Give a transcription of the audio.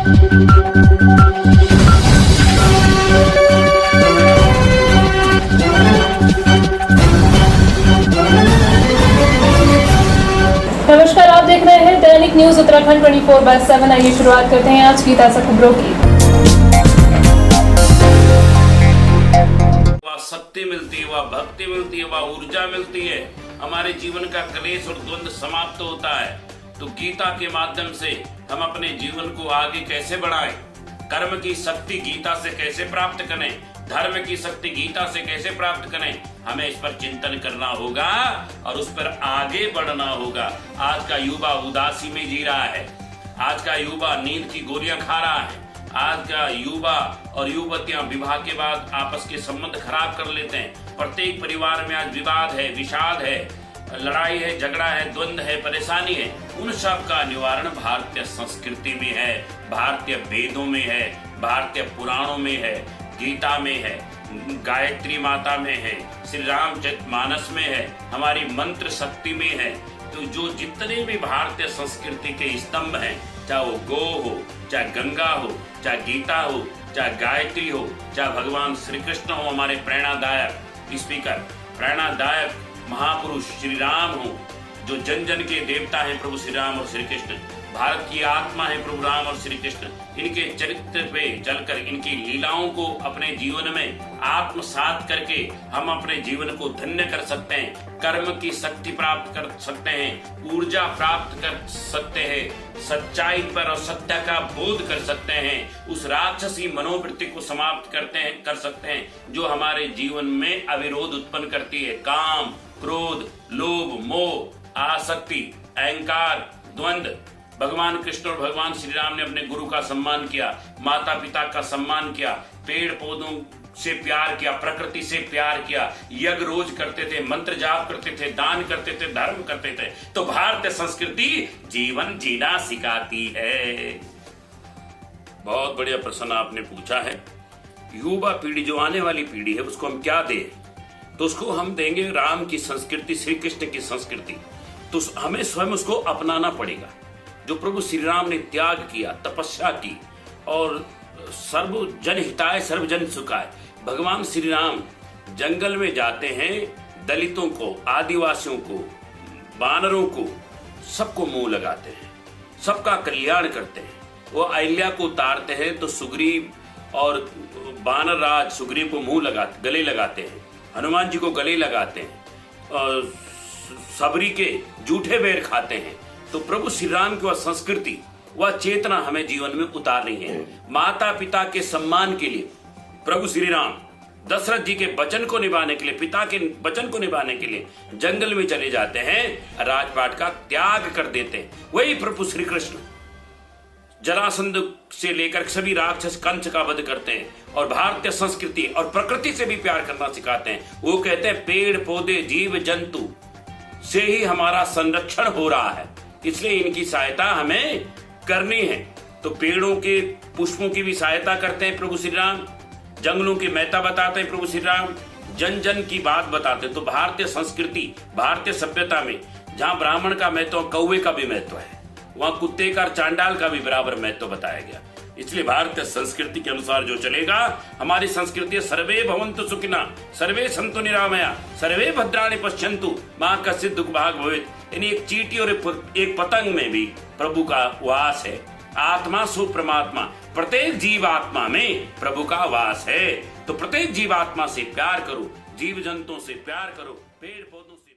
नमस्कार, आप देख रहे हैं दैनिक न्यूज उत्तराखंड 24/7। आइए शुरुआत करते हैं आज की ताजा खबरों की। वह शक्ति मिलती है, वह भक्ति मिलती है, वह ऊर्जा मिलती है, हमारे जीवन का क्लेश और द्वंद्व समाप्त होता है। तो गीता के माध्यम से हम अपने जीवन को आगे कैसे बढ़ाएं, कर्म की शक्ति गीता से कैसे प्राप्त करें, धर्म की शक्ति गीता से कैसे प्राप्त करें, हमें इस पर चिंतन करना होगा और उस पर आगे बढ़ना होगा। आज का युवा उदासी में जी रहा है, आज का युवा नींद की गोलियां खा रहा है, आज का युवा और युवतियां विवाह के बाद आपस के संबंध खराब कर लेते हैं। प्रत्येक परिवार में आज विवाद है, विषाद है, लड़ाई है, झगड़ा है, द्वंद्व है, परेशानी है। उन सब का निवारण भारतीय संस्कृति में है, भारतीय वेदों में है, भारतीय पुराणों में है, गीता में है, गायत्री माता में है, श्री रामचरितमानस में है, हमारी मंत्र शक्ति में है। तो जो जितने भी भारतीय संस्कृति के स्तंभ हैं, चाहे वो गो हो, चाहे गंगा हो, चाहे गीता हो, चाहे गायत्री हो, चाहे भगवान श्री कृष्ण हो, हमारे प्रेरणादायक स्पीकर, प्रेरणादायक महापुरुष श्री राम हो, जो जन जन के देवता हैं प्रभु श्री राम और श्री कृष्ण, भारत की आत्मा है प्रभु राम और श्री कृष्ण। इनके चरित्र पे चलकर, इनकी लीलाओं को अपने जीवन में आत्मसात करके हम अपने जीवन को धन्य कर सकते हैं, कर्म की शक्ति प्राप्त कर सकते हैं, ऊर्जा प्राप्त कर सकते हैं, सच्चाई पर और सत्य का बोध कर सकते हैं, उस राक्षसी मनोवृत्ति को समाप्त कर सकते हैं जो हमारे जीवन में अविरोध उत्पन्न करती है। काम, क्रोध, लोभ, मोह, आसक्ति, अहंकार, द्वंद्व। भगवान कृष्ण और भगवान श्री राम ने अपने गुरु का सम्मान किया, माता पिता का सम्मान किया, पेड़ पौधों से प्यार किया, प्रकृति से प्यार किया, यज्ञ रोज करते थे, मंत्र जाप करते थे, दान करते थे, धर्म करते थे। तो भारतीय संस्कृति जीवन जीना सिखाती है। बहुत बढ़िया प्रश्न आपने पूछा है। युवा पीढ़ी, जो आने वाली पीढ़ी है, उसको हम क्या दें? तो उसको हम देंगे राम की संस्कृति, श्री कृष्ण की संस्कृति। तो हमें स्वयं उसको अपनाना पड़ेगा। जो प्रभु श्री राम ने त्याग किया, तपस्या की और सर्व जन हिताय सर्व जन सुखाय। भगवान श्री राम जंगल में जाते हैं, दलितों को, आदिवासियों को, बानरों को, सबको मुंह लगाते हैं, सबका कल्याण करते हैं। वो अहिल्या को उतारते हैं तो सुग्रीव और बानर राज सुग्रीव को मुंह लगाते, गले लगाते हैं, हनुमान जी को गले लगाते हैं और सबरी के जूठे बेर खाते हैं। तो प्रभु श्री राम की वह संस्कृति, वह चेतना हमें जीवन में उतारनी है। माता पिता के सम्मान के लिए प्रभु श्री राम दशरथ जी के वचन को निभाने के लिए, पिता के वचन को निभाने के लिए जंगल में चले जाते हैं, राजपाट का त्याग कर देते हैं। वही प्रभु श्री कृष्ण जरासंध से लेकर सभी राक्षस कंस का वध करते हैं और भारतीय संस्कृति और प्रकृति से भी प्यार करना सिखाते हैं। वो कहते हैं पेड़ पौधे जीव जंतु से ही हमारा संरक्षण हो रहा है, इसलिए इनकी सहायता हमें करनी है। तो पेड़ों के पुष्पों की भी सहायता करते हैं प्रभु श्री राम, जंगलों की महत्ता बताते हैं प्रभु श्री राम, जन जन की बात बताते हैं। तो भारतीय संस्कृति, भारतीय सभ्यता में जहाँ ब्राह्मण का महत्व, कौवे का भी महत्व है, वहाँ कुत्ते का, चांडाल का भी बराबर महत्व बताया गया। इसलिए भारतीय संस्कृति के अनुसार जो चलेगा, हमारी संस्कृति सर्वे भवन्तु सुखिनः, सर्वे सन्तु निरामया, सर्वे भद्राणि पश्यन्तु, मां कश्चित् दुःख भाग् भवेत्। यानी एक चींटी और एक पतंग में भी प्रभु का वास है। आत्मा सु परमात्मा, प्रत्येक जीवात्मा में प्रभु का वास है। तो प्रत्येक जीवात्मा से प्यार करो, जीव जंतुओं से प्यार करो, पेड़ पौधों से